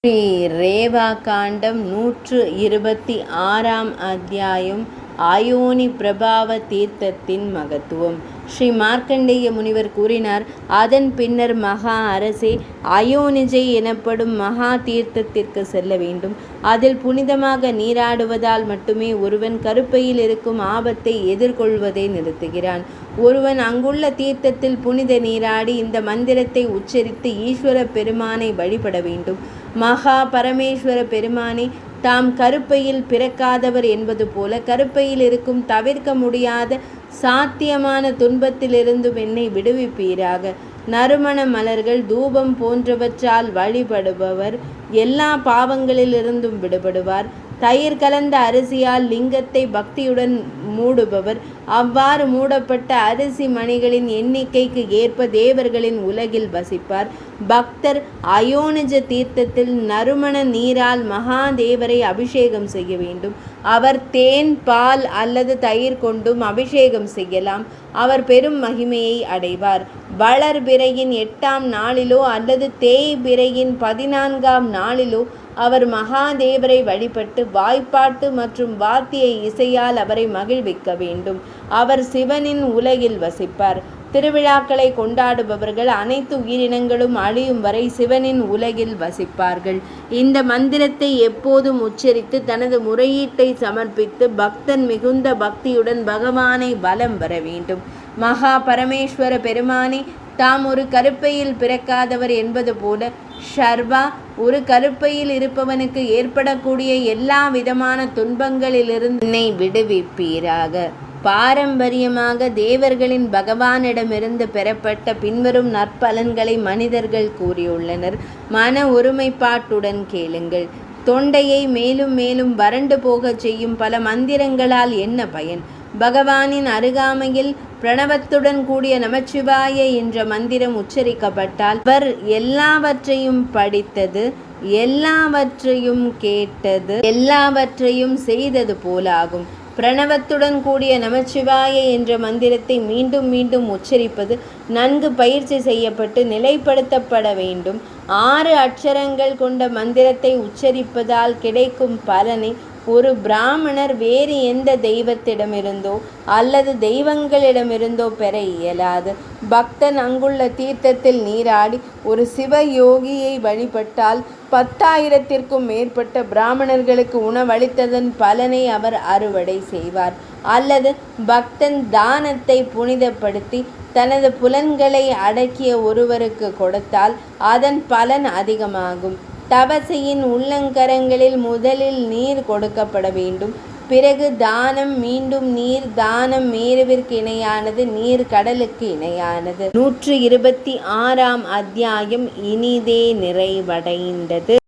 ஸ்ரீ ரேவா காண்டம் 126 அத்தியாயம் ஆயோனி பிரபாவ தீர்த்தத்தின் மகத்துவம். ஸ்ரீ மார்க்கண்டேய முனிவர் கூறினார், அதன் பின்னர் மகா அரசே, அயோனிஜை எனப்படும் மகா தீர்த்தத்திற்கு செல்ல வேண்டும். அதில் புனிதமாக நீராடுவதால் மட்டுமே ஒருவன் கருப்பையில் இருக்கும் ஆபத்தை எதிர்கொள்வதை நிறுத்துகிறான். ஒருவன் அங்குள்ள தீர்த்தத்தில் புனித நீராடி இந்த மந்திரத்தை உச்சரித்து ஈஸ்வர பெருமானை வழிபட வேண்டும். மகா பரமேஸ்வர பெருமானே, தாம் கருப்பையில் பிறக்காதவர் என்பது போல கருப்பையில் இருக்கும் தவிர்க்க முடியாத சாத்தியமான துன்பத்திலிருந்தும் என்னை விடுவிப்பீராக. நறுமண மலர்கள், தூபம் போன்றவற்றால் வழிபடுபவர் எல்லா பாவங்களிலிருந்தும் விடுபடுவார். தயிர் கலந்த அரிசியால் லிங்கத்தை பக்தியுடன் மூடுபவர் அவ்வாறு மூடப்பட்ட அரிசி மணிகளின் எண்ணிக்கைக்கு ஏற்ப தேவர்களின் உலகில் வசிப்பார். பக்தர் அயோனிஜ தீர்த்தத்தில் நறுமண நீரால் மகாதேவரை அபிஷேகம் செய்ய வேண்டும். அவர் தேன், பால் அல்லது தயிர் கொண்டும் அபிஷேகம் செய்யலாம். அவர் பெரும் மகிமையை அடைவார். வளர்பிறையின் 8ஆம் நாளிலோ அல்லது தேய்பிறையின் 14ஆம் நாளிலோ அவர் மகாதேவரை வழிபட்டு வாய்ப்பாட்டு மற்றும் வாத்திய இசையால் அவரை மகிழ்விக்க வேண்டும். அவர் சிவனின் உலகில் வசிப்பார். திருவிழாக்களை கொண்டாடுபவர்கள் அனைத்து உயிரினங்களும் அழியும் வரை சிவனின் உலகில் வசிப்பார்கள். இந்த மந்திரத்தை எப்போதும் உச்சரித்து தனது முறையீட்டை சமர்ப்பித்து பக்தன் மிகுந்த பக்தியுடன் பகவானை வலம் வர வேண்டும். மகா பரமேஸ்வர பெருமானே, தாம் ஒரு கருப்பையில் பிறக்காதவர் என்பது போல ஷர்வா, ஒரு கருப்பையில் இருப்பவனுக்கு ஏற்படக்கூடிய எல்லா விதமான துன்பங்களிலிருந்து என்னை விடுவிப்பீராக. பாரம்பரியமாக தேவர்களின் பகவானிடமிருந்து பெறப்பட்ட பின்வரும் நற்பலன்களை மனிதர்கள் கூறியுள்ளனர். மன ஒருமைப்பாட்டுடன் கேளுங்கள். தொண்டையை மேலும் மேலும் வறண்டு போகச் செய்யும் பல மந்திரங்களால் என்ன பயன்? பகவானின் அருகாமையில் பிரணவத்துடன் கூடிய நமச்சிவாய என்ற மந்திரம் உச்சரிக்கப்பட்டால் அவர் எல்லாவற்றையும் படித்தது, எல்லாவற்றையும் கேட்டது, எல்லாவற்றையும் செய்தது போலாகும். பிரணவத்துடன் கூடிய நமச்சிவாய என்ற மந்திரத்தை மீண்டும் மீண்டும் உச்சரிப்பது நன்கு பயிற்சி செய்யப்பட்டு நிலைப்படுத்தப்பட வேண்டும். 6 அட்சரங்கள் கொண்ட மந்திரத்தை உச்சரிப்பதால் கிடைக்கும் பலனை ஒரு பிராமணர் வேறு எந்த தெய்வத்திடமிருந்தோ அல்லது தெய்வங்களிடமிருந்தோ பெற இயலாது. பக்தன் அங்குள்ள தீர்த்தத்தில் நீராடி ஒரு சிவயோகியை வழிபட்டால் 10,000த்திற்கும் மேற்பட்ட பிராமணர்களுக்கு உணவளித்ததன் பலனை அவர் அறுவடை செய்வார். அல்லது பக்தன் தானத்தை புனிதப்படுத்தி தனது புலன்களை அடக்கிய ஒருவருக்கு கொடுத்தால் அதன் பலன் அதிகமாகும். தவசையின் உள்ளங்கரங்களில் முதலில் நீர் கொடுக்கப்பட வேண்டும். பிறகு தானம், மீண்டும் நீர். தானம் மேருவிற்கு இணையானது, நீர் கடலுக்கு இணையானது. 126ஆம் அத்தியாயம் இனிதே நிறைவடைந்தது.